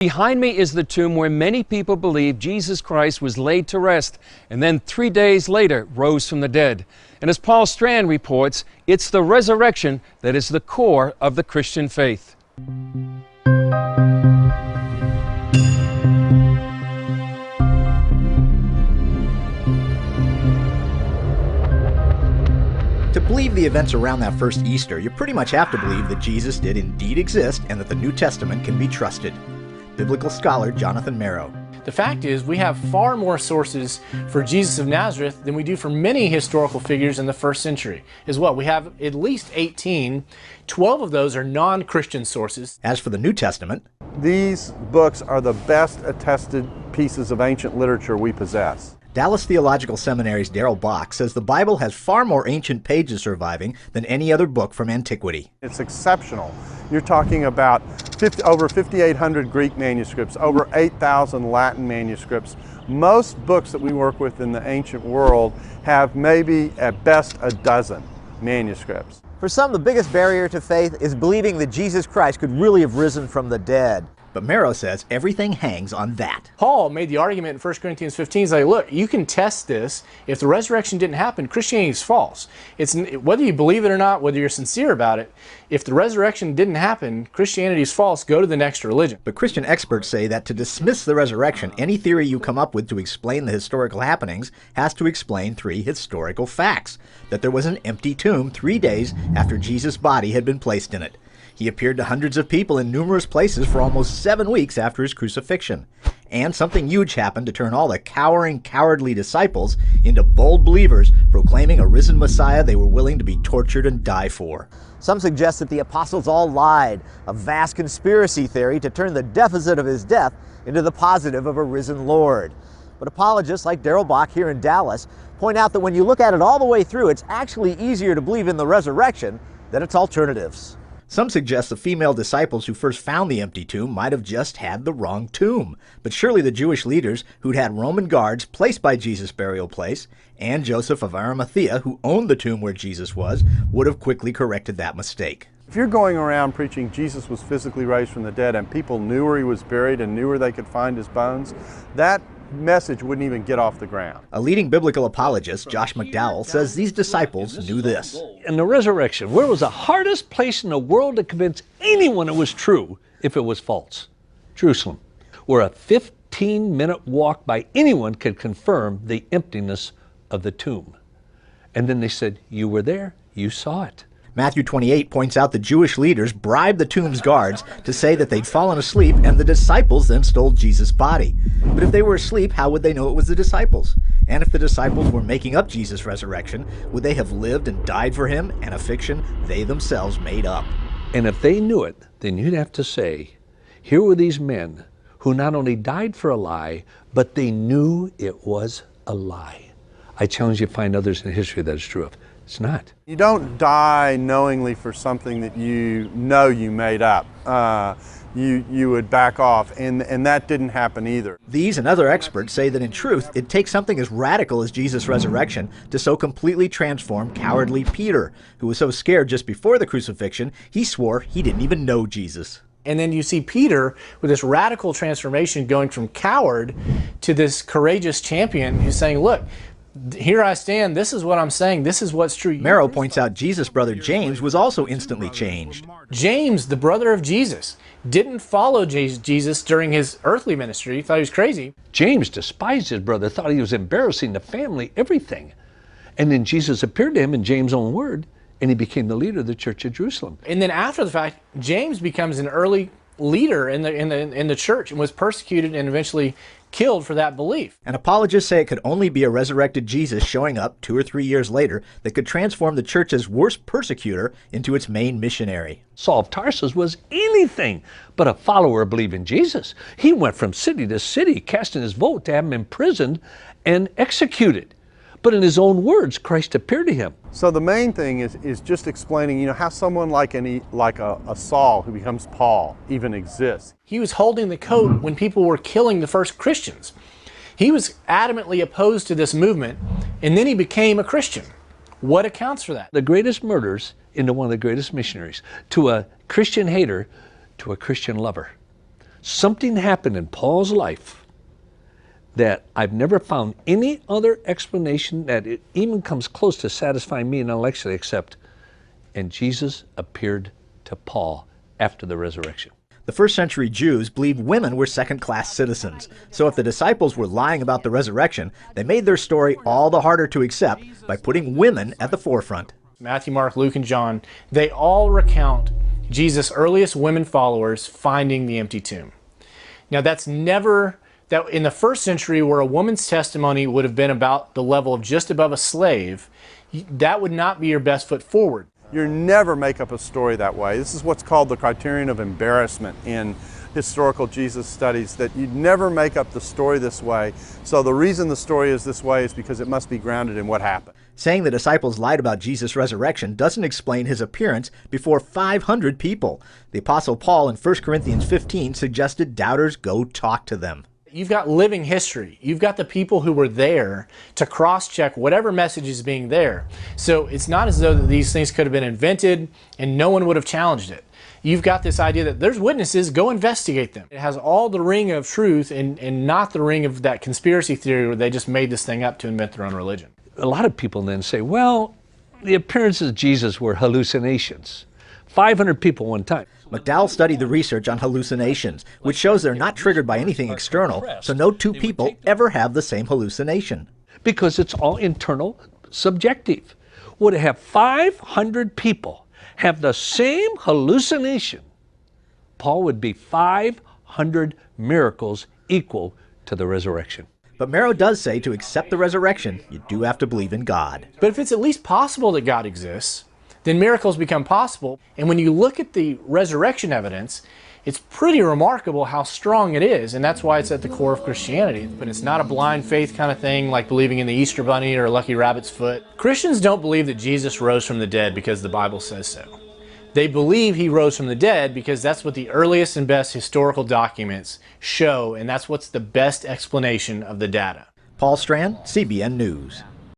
Behind me is the tomb where many people believe Jesus Christ was laid to rest and then 3 days later rose from the dead. And as Paul Strand reports, it's the resurrection that is the core of the Christian faith. To believe the events around that first Easter, you pretty much have to believe that Jesus did indeed exist and that the New Testament can be trusted. Biblical scholar Jonathan Marrow. The fact is, we have far more sources for Jesus of Nazareth than we do for many historical figures in the first century as well. We have at least 18. 12 of those are non-Christian sources. As for the New Testament, these books are the best attested pieces of ancient literature we possess. Dallas Theological Seminary's Darrell Bock says the Bible has far more ancient pages surviving than any other book from antiquity. It's exceptional. You're talking about over 5,800 Greek manuscripts, over 8,000 Latin manuscripts. Most books that we work with in the ancient world have maybe at best a dozen manuscripts. For some, the biggest barrier to faith is believing that Jesus Christ could really have risen from the dead. But Marrow says everything hangs on that. Paul made the argument in 1 Corinthians 15, he's like, look, you can test this. If the resurrection didn't happen, Christianity is false. It's whether you believe it or not, whether you're sincere about it, if the resurrection didn't happen, Christianity is false, go to the next religion. But Christian experts say that to dismiss the resurrection, any theory you come up with to explain the historical happenings has to explain 3 historical facts. That there was an empty tomb 3 days after Jesus' body had been placed in it. He appeared to hundreds of people in numerous places for almost 7 weeks after his crucifixion. And something huge happened to turn all the cowering, cowardly disciples into bold believers, proclaiming a risen Messiah they were willing to be tortured and die for. Some suggest that the apostles all lied, a vast conspiracy theory to turn the deficit of his death into the positive of a risen Lord. But apologists like Darrell Bock here in Dallas point out that when you look at it all the way through, it's actually easier to believe in the resurrection than its alternatives. Some suggest the female disciples who first found the empty tomb might have just had the wrong tomb. But surely the Jewish leaders who'd had Roman guards placed by Jesus' burial place, and Joseph of Arimathea, who owned the tomb where Jesus was, would have quickly corrected that mistake. If you're going around preaching Jesus was physically raised from the dead and people knew where he was buried and knew where they could find his bones, that message wouldn't even get off the ground. A leading biblical apologist, Josh McDowell, says these disciples knew this. In the resurrection, where was the hardest place in the world to convince anyone it was true if it was false? Jerusalem, where a 15-minute walk by anyone could confirm the emptiness of the tomb. And then they said, you were there, you saw it. Matthew 28 points out the Jewish leaders bribed the tomb's guards to say that they'd fallen asleep, and the disciples then stole Jesus' body. But if they were asleep, how would they know it was the disciples? And if the disciples were making up Jesus' resurrection, would they have lived and died for him, and a fiction they themselves made up? And if they knew it, then you'd have to say, here were these men who not only died for a lie, but they knew it was a lie. I challenge you to find others in history that is true of. It's not. You don't die knowingly for something that you know you made up. You would back off, and that didn't happen either. These and other experts say that in truth, it takes something as radical as Jesus' resurrection to so completely transform cowardly Peter, who was so scared just before the crucifixion, he swore he didn't even know Jesus. And then you see Peter with this radical transformation going from coward to this courageous champion who's saying, look, here I stand, this is what I'm saying, this is what's true. Marrow points out Jesus' brother James was also instantly changed. James, the brother of Jesus, didn't follow Jesus during his earthly ministry. He thought he was crazy. James despised his brother, thought he was embarrassing the family, everything. And then Jesus appeared to him in James' own word, and he became the leader of the church of Jerusalem. And then after the fact, James becomes an early leader in the church and was persecuted and eventually killed for that belief. And apologists say it could only be a resurrected Jesus showing up 2 or 3 years later that could transform the church's worst persecutor into its main missionary. Saul of Tarsus was anything but a follower of believing Jesus. He went from city to city, casting his vote to have him imprisoned and executed. But in his own words, Christ appeared to him. So the main thing is just explaining, how someone like a Saul who becomes Paul even exists. He was holding the coat when people were killing the first Christians. He was adamantly opposed to this movement, and then he became a Christian. What accounts for that? The greatest murders into one of the greatest missionaries, to a Christian hater, to a Christian lover. Something happened in Paul's life that I've never found any other explanation that it even comes close to satisfying me intellectually except, and Jesus appeared to Paul after the resurrection. The first century Jews believed women were second-class citizens. So if the disciples were lying about the resurrection, they made their story all the harder to accept by putting women at the forefront. Matthew, Mark, Luke, and John, they all recount Jesus' earliest women followers finding the empty tomb. Now that's never, that in the first century where a woman's testimony would have been about the level of just above a slave, that would not be your best foot forward. You never make up a story that way. This is what's called the criterion of embarrassment in historical Jesus studies, that you never make up the story this way. So the reason the story is this way is because it must be grounded in what happened. Saying the disciples lied about Jesus' resurrection doesn't explain his appearance before 500 people. The Apostle Paul in 1 Corinthians 15 suggested doubters go talk to them. You've got living history. You've got the people who were there to cross-check whatever message is being there. So it's not as though that these things could have been invented and no one would have challenged it. You've got this idea that there's witnesses, go investigate them. It has all the ring of truth and not the ring of that conspiracy theory where they just made this thing up to invent their own religion. A lot of people then say, well, the appearances of Jesus were hallucinations. 500 people one time. McDowell studied the research on hallucinations, which shows they're not triggered by anything external, so no two people ever have the same hallucination. Because it's all internal, subjective. Would it have 500 people have the same hallucination? Paul would be 500 miracles equal to the resurrection. But Merrow does say to accept the resurrection, you do have to believe in God. But if it's at least possible that God exists, then miracles become possible. And when you look at the resurrection evidence, it's pretty remarkable how strong it is, and that's why it's at the core of Christianity. But it's not a blind faith kind of thing like believing in the Easter Bunny or a lucky rabbit's foot. Christians don't believe that Jesus rose from the dead because the Bible says so. They believe he rose from the dead because that's what the earliest and best historical documents show, and that's what's the best explanation of the data. Paul Strand, CBN News.